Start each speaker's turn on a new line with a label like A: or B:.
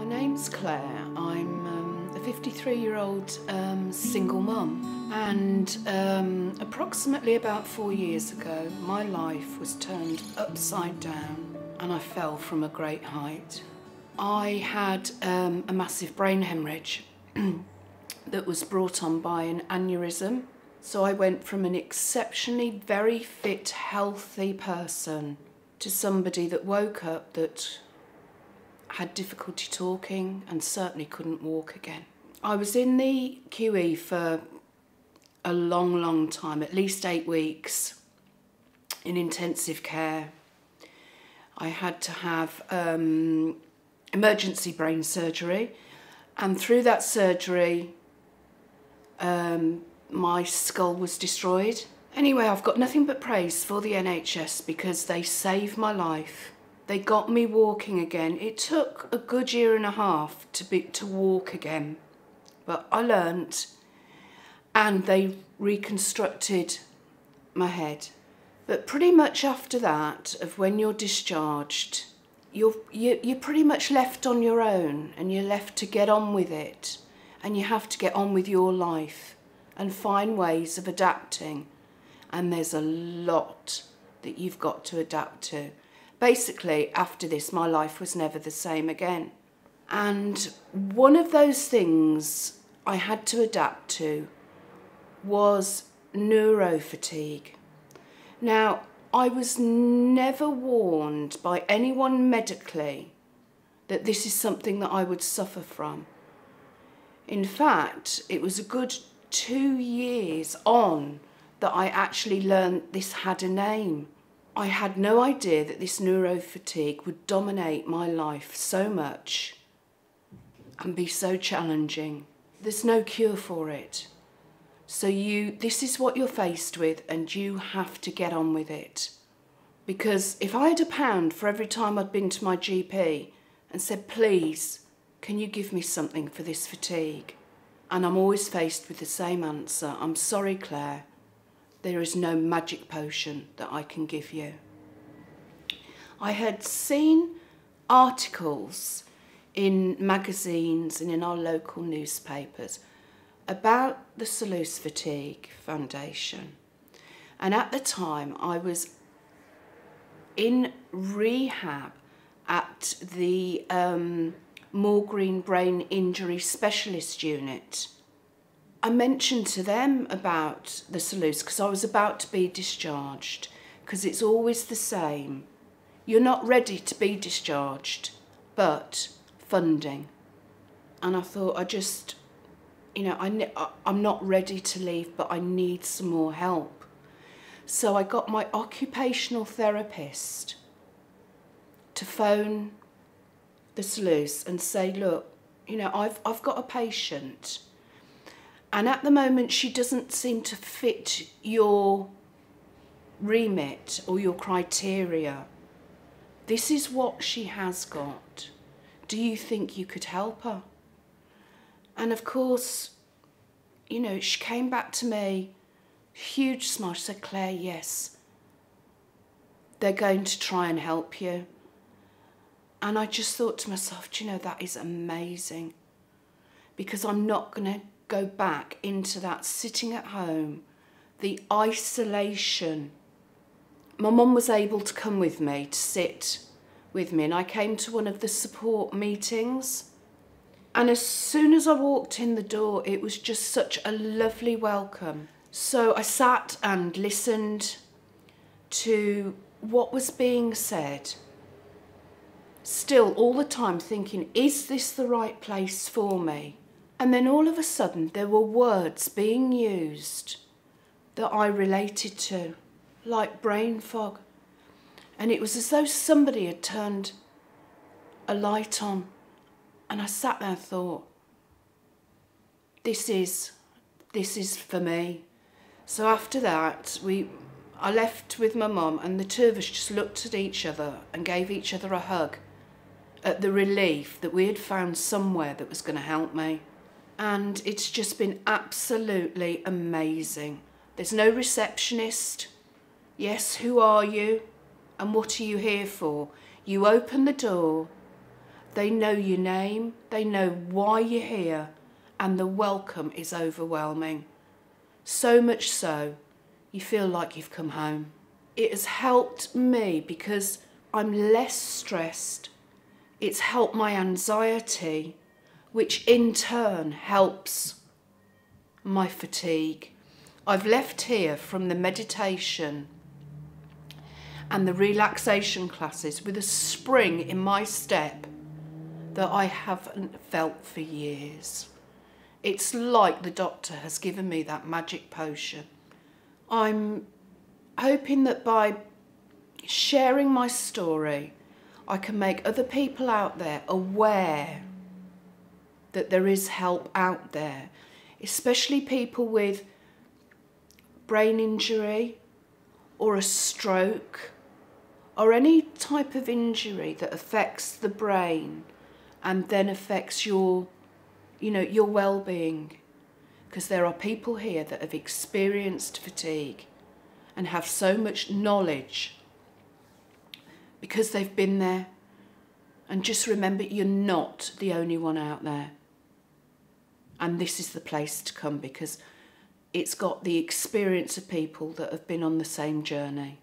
A: name's Claire. I'm a 53-year-old single mum, and approximately about 4 years ago my life was turned upside down and I fell from a great height. I had a massive brain hemorrhage that was brought on by an aneurysm. So I went from an exceptionally very fit, healthy person to somebody that woke up that had difficulty talking and certainly couldn't walk again. I was in the QE for a long time, at least 8 weeks, in intensive care. I had to have emergency brain surgery, and through that surgery my skull was destroyed. Anyway, I've got nothing but praise for the NHS because they saved my life. They got me walking again. It took a good 1.5 years to walk again, but I learnt, and they reconstructed my head. But pretty much after that, of when you're discharged, you're pretty much left on your own, and you're left to get on with it, and you have to get on with your life and find ways of adapting. And there's a lot that you've got to adapt to. Basically, after this, my life was never the same again. And one of those things I had to adapt to was neurofatigue. Now, I was never warned by anyone medically that this is something that I would suffer from. In fact, it was a good 2 years on that I actually learned this had a name. I had no idea that this neurofatigue would dominate my life so much and be so challenging. There's no cure for it. So this is what you're faced with, and you have to get on with it. Because if I had £1 for every time I'd been to my GP and said, please, can you give me something for this fatigue? And I'm always faced with the same answer. I'm sorry, Claire. There is no magic potion that I can give you. I had seen articles in magazines and in our local newspapers about the Salus Fatigue Foundation. And at the time, I was in rehab at the Moor Green Brain Injury Specialist Unit. I mentioned to them about the Salus because I was about to be discharged, because it's always the same. You're not ready to be discharged, but funding. And I thought, I'm not ready to leave, but I need some more help. So I got my occupational therapist to phone the Salus and say, look, I've got a patient, and at the moment she doesn't seem to fit your remit or your criteria. This is what she has got. Do you think you could help her? And of course, she came back to me, huge smile. She said, Claire, yes, they're going to try and help you. And I just thought to myself, that is amazing, because I'm not going to go back into that sitting at home, the isolation. My mum was able to come with me, to sit with me, and I came to one of the support meetings. And as soon as I walked in the door, it was just such a lovely welcome. So I sat and listened to what was being said, still all the time thinking, is this the right place for me? And then all of a sudden there were words being used that I related to, like brain fog. And it was as though somebody had turned a light on. And I sat there and thought, this is for me. So after that, I left with my mum, and the two of us just looked at each other and gave each other a hug at the relief that we had found somewhere that was going to help me. And it's just been absolutely amazing. There's no receptionist. Yes, who are you? And what are you here for? You open the door, They know your name, they know why you're here, and the welcome is overwhelming. So much so, you feel like you've come home. It has helped me because I'm less stressed. It's helped my anxiety, which in turn helps my fatigue. I've left here from the meditation and the relaxation classes with a spring in my step that I haven't felt for years. It's like the doctor has given me that magic potion. I'm hoping that by sharing my story, I can make other people out there aware that there is help out there, especially people with brain injury or a stroke or any type of injury that affects the brain and then affects your well-being. Because there are people here that have experienced fatigue and have so much knowledge because they've been there. And just remember, you're not the only one out there. And this is the place to come because it's got the experience of people that have been on the same journey.